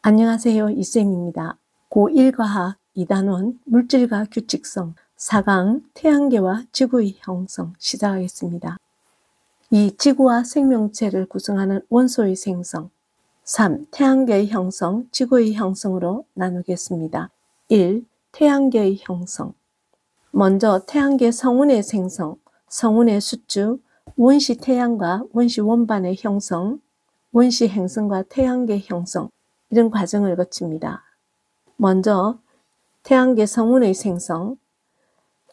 안녕하세요. 이쌤입니다. 고1과학 2단원 물질과 규칙성 4강 태양계와 지구의 형성 시작하겠습니다. 이 지구와 생명체를 구성하는 원소의 생성 3. 태양계의 형성, 지구의 형성으로 나누겠습니다. 1. 태양계의 형성 먼저 태양계 성운의 생성, 성운의 수축, 원시 태양과 원시 원반의 형성, 원시 행성과 태양계 형성 이런 과정을 거칩니다. 먼저 태양계 성운의 생성,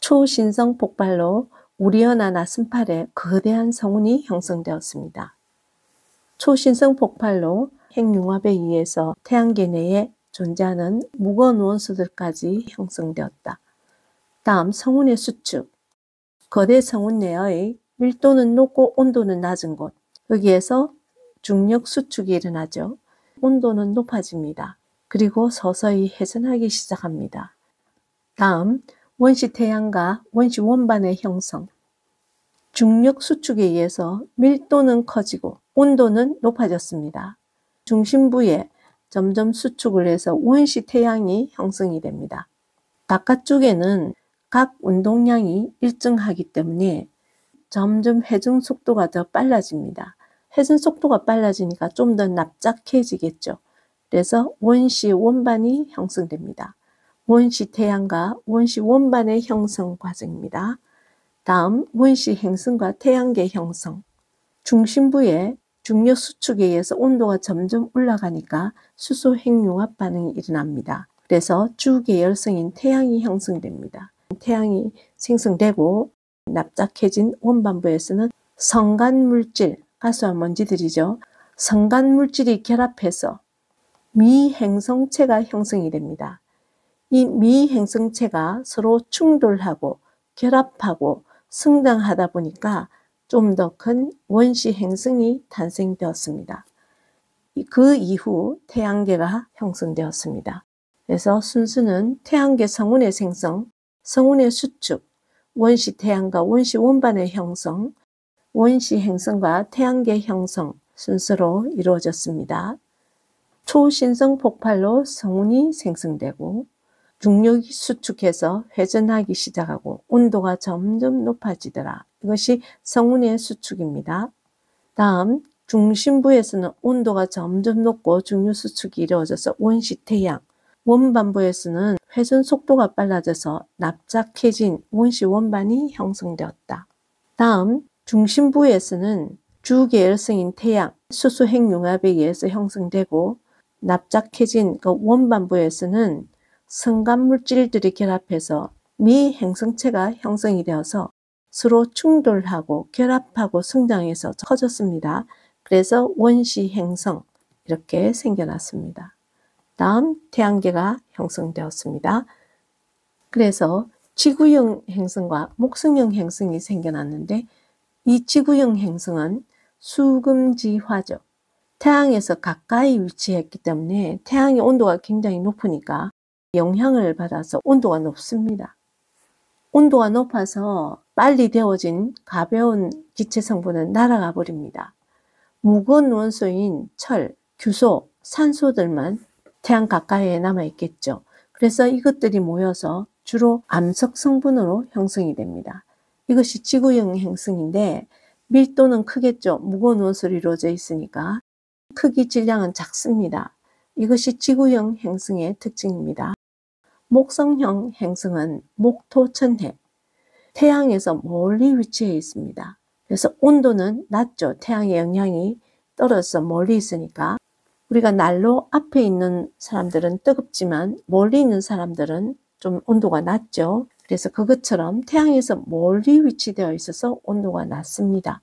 초신성 폭발로 우리은하 나슴팔에 거대한 성운이 형성되었습니다. 초신성 폭발로 핵융합에 의해서 태양계 내에 존재하는 무거운 원소들까지 형성되었다. 다음 성운의 수축, 거대 성운 내의 밀도는 높고 온도는 낮은 곳, 여기에서 중력 수축이 일어나죠. 온도는 높아집니다. 그리고 서서히 회전하기 시작합니다. 다음 원시 태양과 원시 원반의 형성, 중력 수축에 의해서 밀도는 커지고 온도는 높아졌습니다. 중심부에 점점 수축을 해서 원시 태양이 형성이 됩니다. 바깥쪽에는 각 운동량이 일정하기 때문에 점점 회전 속도가 더 빨라집니다. 회전 속도가 빨라지니까 좀 더 납작해지겠죠. 그래서 원시 원반이 형성됩니다. 원시 태양과 원시 원반의 형성 과정입니다. 다음 원시 행성과 태양계 형성. 중심부에 중력 수축에 의해서 온도가 점점 올라가니까 수소 핵융합 반응이 일어납니다. 그래서 주계열성인 태양이 형성됩니다. 태양이 생성되고 납작해진 원반부에서는 성간물질, 가스와 먼지들이죠. 성간물질이 결합해서 미행성체가 형성이 됩니다. 이 미행성체가 서로 충돌하고 결합하고 성장하다 보니까 좀 더 큰 원시 행성이 탄생되었습니다. 그 이후 태양계가 형성되었습니다. 그래서 순수는 태양계 성운의 생성, 성운의 수축, 원시 태양과 원시 원반의 형성, 원시 행성과 태양계 형성 순서로 이루어졌습니다. 초신성 폭발로 성운이 생성되고 중력이 수축해서 회전하기 시작하고 온도가 점점 높아지더라. 이것이 성운의 수축입니다. 다음 중심부에서는 온도가 점점 높고 중력 수축이 이루어져서 원시 태양, 원반부에서는 회전 속도가 빨라져서 납작해진 원시 원반이 형성되었다. 다음 중심부에서는 주계열성인 태양, 수소 핵융합에 의해서 형성되고 납작해진 그 원반부에서는 성간물질들이 결합해서 미행성체가 형성이 되어서 서로 충돌하고 결합하고 성장해서 커졌습니다. 그래서 원시 행성 이렇게 생겨났습니다. 다음 태양계가 형성되었습니다. 그래서 지구형 행성과 목성형 행성이 생겨났는데 이 지구형 행성은 수금지화죠. 태양에서 가까이 위치했기 때문에 태양의 온도가 굉장히 높으니까 영향을 받아서 온도가 높습니다. 온도가 높아서 빨리 데워진 가벼운 기체 성분은 날아가 버립니다. 무거운 원소인 철, 규소, 산소들만 태양 가까이에 남아있겠죠. 그래서 이것들이 모여서 주로 암석 성분으로 형성이 됩니다. 이것이 지구형 행성인데 밀도는 크겠죠. 무거운 원소로 이루어져 있으니까. 크기 질량은 작습니다. 이것이 지구형 행성의 특징입니다. 목성형 행성은 목토천해, 태양에서 멀리 위치해 있습니다. 그래서 온도는 낮죠. 태양의 영향이 떨어져서 멀리 있으니까. 우리가 난로 앞에 있는 사람들은 뜨겁지만 멀리 있는 사람들은 좀 온도가 낮죠. 그래서 그것처럼 태양에서 멀리 위치되어 있어서 온도가 낮습니다.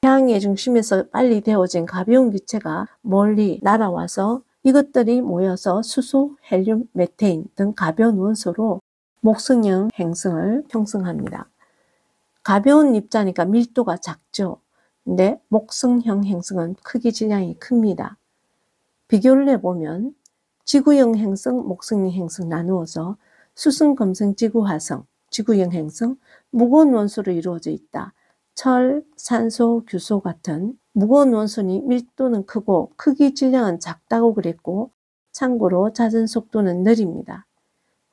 태양의 중심에서 빨리 데워진 가벼운 기체가 멀리 날아와서 이것들이 모여서 수소, 헬륨, 메테인 등 가벼운 원소로 목성형 행성을 형성합니다. 가벼운 입자니까 밀도가 작죠. 근데 목성형 행성은 크기 질량이 큽니다. 비교를 해보면 지구형 행성, 목성형 행성 나누어서 수성, 금성, 지구, 화성, 지구형 행성, 무거운 원소로 이루어져 있다. 철, 산소, 규소 같은 무거운 원소니 밀도는 크고 크기 질량은 작다고 그랬고 참고로 잦은 속도는 느립니다.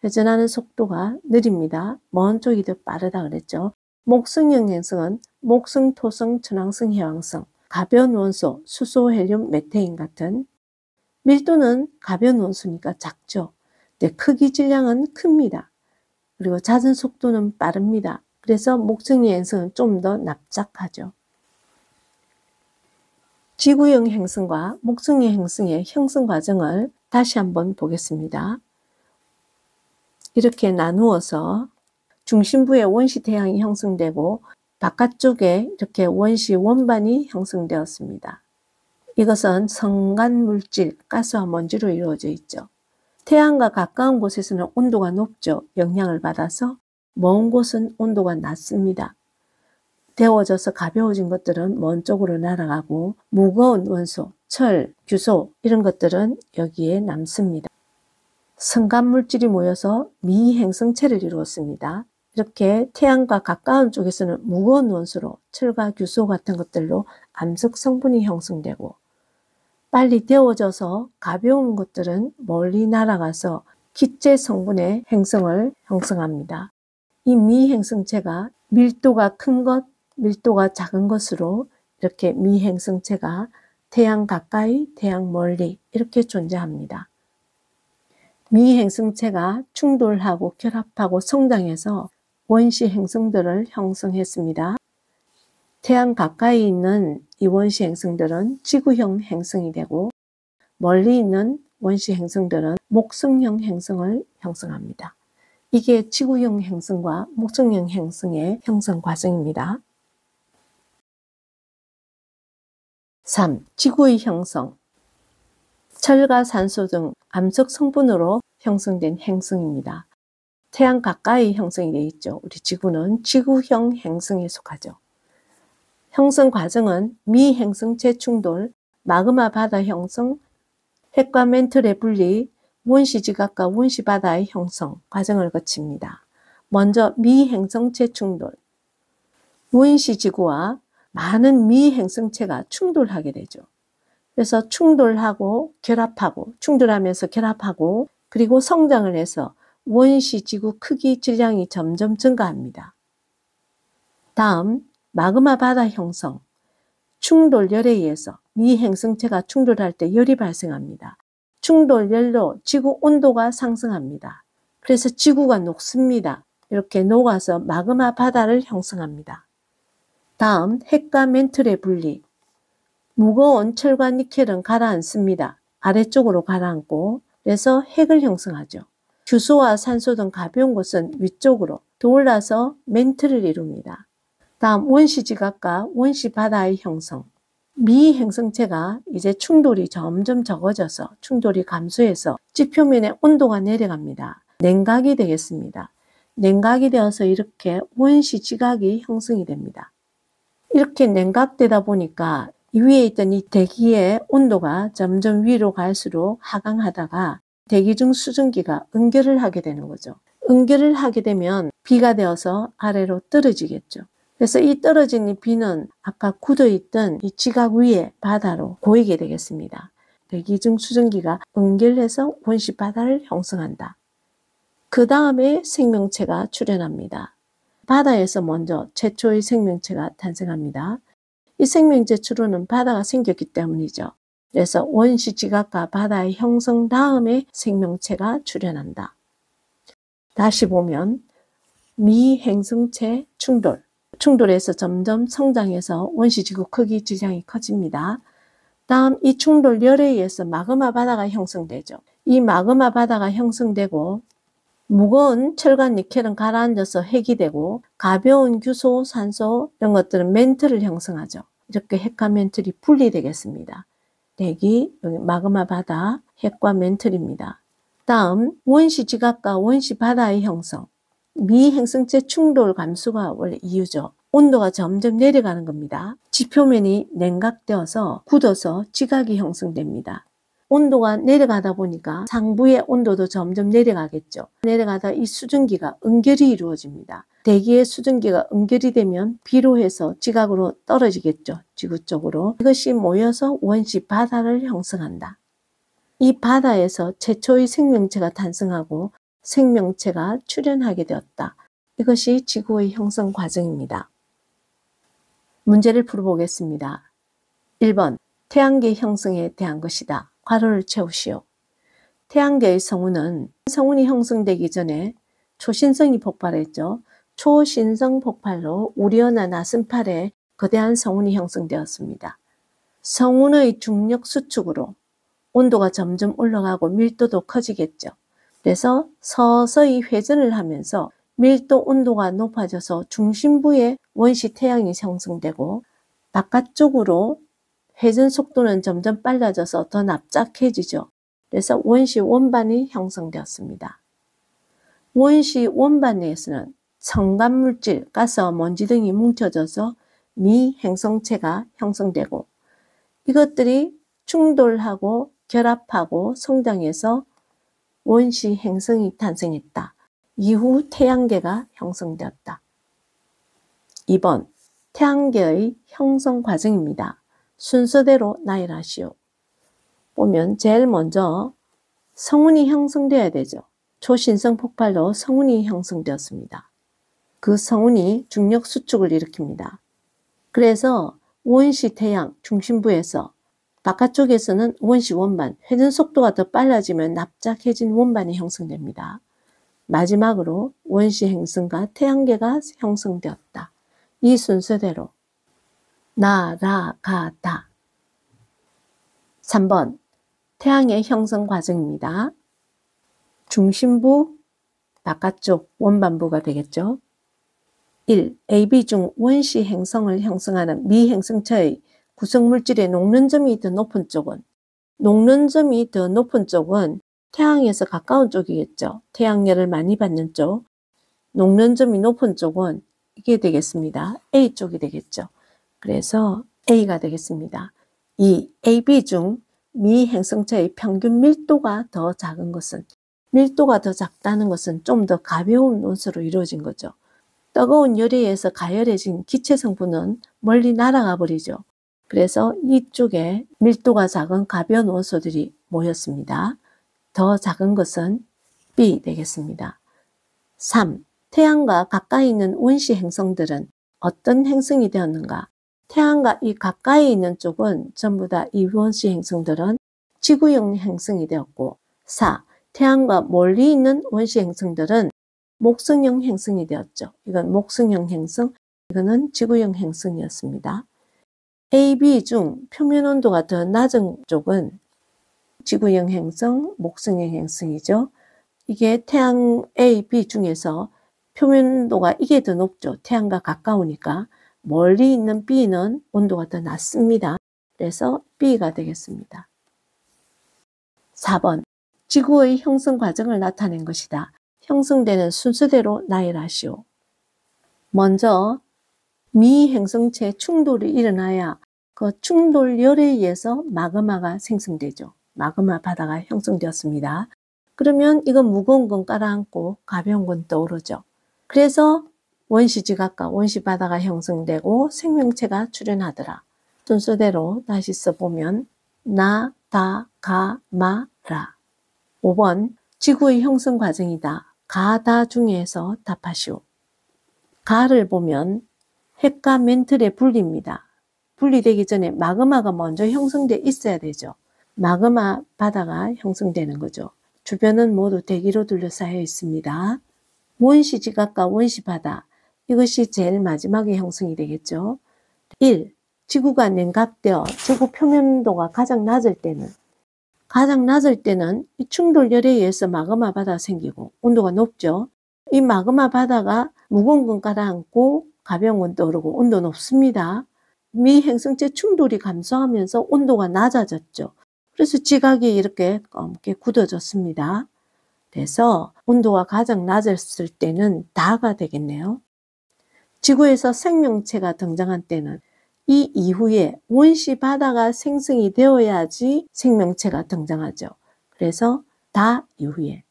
회전하는 속도가 느립니다. 먼 쪽이 더 빠르다 그랬죠. 목성형 행성은 목성, 토성, 천왕성, 해왕성, 가벼운 원소, 수소, 헬륨, 메테인 같은 밀도는 가벼운 원소니까 작죠. 근데 크기 질량은 큽니다. 그리고 잦은 속도는 빠릅니다. 그래서 목성형 행성은 좀 더 납작하죠. 지구형 행성과 목성형 행성의 형성 과정을 다시 한번 보겠습니다. 이렇게 나누어서 중심부에 원시 태양이 형성되고 바깥쪽에 이렇게 원시 원반이 형성되었습니다. 이것은 성간 물질, 가스와 먼지로 이루어져 있죠. 태양과 가까운 곳에서는 온도가 높죠. 영향을 받아서 먼 곳은 온도가 낮습니다. 데워져서 가벼워진 것들은 먼 쪽으로 날아가고 무거운 원소, 철, 규소 이런 것들은 여기에 남습니다. 성간 물질이 모여서 미행성체를 이루었습니다. 이렇게 태양과 가까운 쪽에서는 무거운 원소로 철과 규소 같은 것들로 암석 성분이 형성되고 빨리 데워져서 가벼운 것들은 멀리 날아가서 기체 성분의 행성을 형성합니다. 이 미행성체가 밀도가 큰 것, 밀도가 작은 것으로 이렇게 미행성체가 태양 가까이, 태양 멀리 이렇게 존재합니다. 미행성체가 충돌하고 결합하고 성장해서 원시 행성들을 형성했습니다. 태양 가까이 있는 이 원시 행성들은 지구형 행성이 되고 멀리 있는 원시 행성들은 목성형 행성을 형성합니다. 이게 지구형 행성과 목성형 행성의 형성 과정입니다. 3. 지구의 형성. 철과 산소 등 암석 성분으로 형성된 행성입니다. 태양 가까이 형성이 되어 있죠. 우리 지구는 지구형 행성에 속하죠. 형성 과정은 미행성체 충돌, 마그마 바다 형성, 핵과 멘틀의 분리, 원시 지각과 원시 바다의 형성 과정을 거칩니다. 먼저 미행성체 충돌. 원시 지구와 많은 미행성체가 충돌하게 되죠. 그래서 충돌하고 결합하고 충돌하면서 결합하고 그리고 성장을 해서 원시 지구 크기 질량이 점점 증가합니다. 다음 마그마 바다 형성. 충돌열에 의해서 미행성체가 충돌할 때 열이 발생합니다. 충돌열로 지구 온도가 상승합니다. 그래서 지구가 녹습니다. 이렇게 녹아서 마그마 바다를 형성합니다. 다음 핵과 멘틀의 분리. 무거운 철과 니켈은 가라앉습니다. 아래쪽으로 가라앉고 그래서 핵을 형성하죠. 규소와 산소 등 가벼운 것은 위쪽으로 더 올라서 멘틀을 이룹니다. 다음 원시 지각과 원시 바다의 형성. 미행성체가 이제 충돌이 점점 적어져서 충돌이 감소해서 지표면의 온도가 내려갑니다. 냉각이 되겠습니다. 냉각이 되어서 이렇게 원시 지각이 형성이 됩니다. 이렇게 냉각되다 보니까 이 위에 있던 이 대기의 온도가 점점 위로 갈수록 하강하다가 대기 중 수증기가 응결을 하게 되는 거죠. 응결을 하게 되면 비가 되어서 아래로 떨어지겠죠. 그래서 이 떨어진 이 비는 아까 굳어있던 이 지각 위에 바다로 고이게 되겠습니다. 대기 중 수증기가 응결해서 원시 바다를 형성한다. 그 다음에 생명체가 출현합니다. 바다에서 먼저 최초의 생명체가 탄생합니다. 이 생명체 출현은 바다가 생겼기 때문이죠. 그래서 원시 지각과 바다의 형성 다음에 생명체가 출현한다. 다시 보면 미행성체 충돌. 충돌해서 점점 성장해서 원시지구 크기 질량이 커집니다. 다음 이 충돌열에 의해서 마그마 바다가 형성되죠. 이 마그마 바다가 형성되고 무거운 철과 니켈은 가라앉아서 핵이 되고 가벼운 규소, 산소 이런 것들은 멘틀을 형성하죠. 이렇게 핵과 멘틀이 분리되겠습니다. 대기, 여기 마그마 바다, 핵과 멘틀입니다. 다음 원시 지각과 원시 바다의 형성. 미행성체 충돌 감소가 원래 이유죠. 온도가 점점 내려가는 겁니다. 지표면이 냉각되어서 굳어서 지각이 형성됩니다. 온도가 내려가다 보니까 상부의 온도도 점점 내려가겠죠. 내려가다 이 수증기가 응결이 이루어집니다. 대기의 수증기가 응결이 되면 비로 해서 지각으로 떨어지겠죠. 지구 쪽으로. 이것이 모여서 원시 바다를 형성한다. 이 바다에서 최초의 생명체가 탄생하고 생명체가 출현하게 되었다. 이것이 지구의 형성 과정입니다. 문제를 풀어보겠습니다. 1번 태양계 형성에 대한 것이다. 괄호를 채우시오. 태양계의 성운은 성운이 형성되기 전에 초신성이 폭발했죠. 초신성 폭발로 우리어나 나슨팔에 거대한 성운이 형성되었습니다. 성운의 중력 수축으로 온도가 점점 올라가고 밀도도 커지겠죠. 그래서 서서히 회전을 하면서 밀도 온도가 높아져서 중심부에 원시 태양이 형성되고 바깥쪽으로 회전 속도는 점점 빨라져서 더 납작해지죠. 그래서 원시 원반이 형성되었습니다. 원시 원반 내에서는 첨가물질, 가스와 먼지 등이 뭉쳐져서 미행성체가 형성되고 이것들이 충돌하고 결합하고 성장해서 원시 행성이 탄생했다. 이후 태양계가 형성되었다. 2번 태양계의 형성 과정입니다. 순서대로 나열하시오. 보면 제일 먼저 성운이 형성되어야 되죠. 초신성 폭발로 성운이 형성되었습니다. 그 성운이 중력 수축을 일으킵니다. 그래서 원시 태양 중심부에서 바깥쪽에서는 원시 원반, 회전 속도가 더 빨라지면 납작해진 원반이 형성됩니다. 마지막으로 원시 행성과 태양계가 형성되었다. 이 순서대로 날아가다. 3번 태양의 형성 과정입니다. 중심부, 바깥쪽 원반부가 되겠죠. 1. AB 중 원시 행성을 형성하는 미행성체의 구성물질의 녹는점이 더 높은 쪽은 태양에서 가까운 쪽이겠죠. 태양열을 많이 받는 쪽. 녹는점이 높은 쪽은 이게 되겠습니다. A 쪽이 되겠죠. 그래서 A가 되겠습니다. 2. AB 중 미행성체의 평균 밀도가 더 작은 것은 밀도가 더 작다는 것은 좀 더 가벼운 원소로 이루어진 거죠. 뜨거운 열에 의해서 가열해진 기체 성분은 멀리 날아가 버리죠. 그래서 이쪽에 밀도가 작은 가벼운 원소들이 모였습니다. 더 작은 것은 B 되겠습니다. 3. 태양과 가까이 있는 원시 행성들은 어떤 행성이 되었는가? 태양과 이 가까이 있는 쪽은 전부 다 이 원시 행성들은 지구형 행성이 되었고 4. 태양과 멀리 있는 원시 행성들은 목성형 행성이 되었죠. 이건 목성형 행성, 이거는 지구형 행성이었습니다. A, B 중 표면 온도가 더 낮은 쪽은 지구형 행성, 목성형 행성이죠. 이게 태양 A, B 중에서 표면 온도가 이게 더 높죠. 태양과 가까우니까. 멀리 있는 B는 온도가 더 낮습니다. 그래서 B가 되겠습니다. 4번 지구의 형성 과정을 나타낸 것이다. 형성되는 순서대로 나열하시오. 먼저 미행성체 충돌이 일어나야 그 충돌열에 의해서 마그마가 생성되죠. 마그마 바다가 형성되었습니다. 그러면 이건 무거운 건 깔아앉고 가벼운 건 떠오르죠. 그래서 원시지각과 원시바다가 형성되고 생명체가 출현하더라. 순서대로 다시 써보면 나, 다, 가, 마, 라. 5번 지구의 형성 과정이다. 가, 다 중에서 답하시오. 가를 보면 핵과 멘틀의 분리입니다. 분리되기 전에 마그마가 먼저 형성돼 있어야 되죠. 마그마 바다가 형성되는 거죠. 주변은 모두 대기로 둘러싸여 있습니다. 원시지각과 원시바다, 이것이 제일 마지막에 형성이 되겠죠. 1. 지구가 냉각되어 지구 표면온도가 가장 낮을 때는 이 충돌열에 의해서 마그마 바다가 생기고 온도가 높죠. 이 마그마 바다가 무거운 건 깔아앉고 가벼운 건 떠오르고 온도 높습니다. 미행성체 충돌이 감소하면서 온도가 낮아졌죠. 그래서 지각이 이렇게 검게 굳어졌습니다. 그래서 온도가 가장 낮았을 때는 다가 되겠네요. 지구에서 생명체가 등장한 때는 이 이후에 원시 바다가 생성이 되어야지 생명체가 등장하죠. 그래서 다 이후에.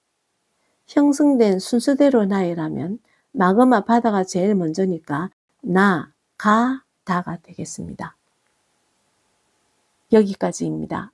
형성된 순서대로 나열하면 마그마 바다가 제일 먼저니까 나, 가, 다가 되겠습니다. 여기까지입니다.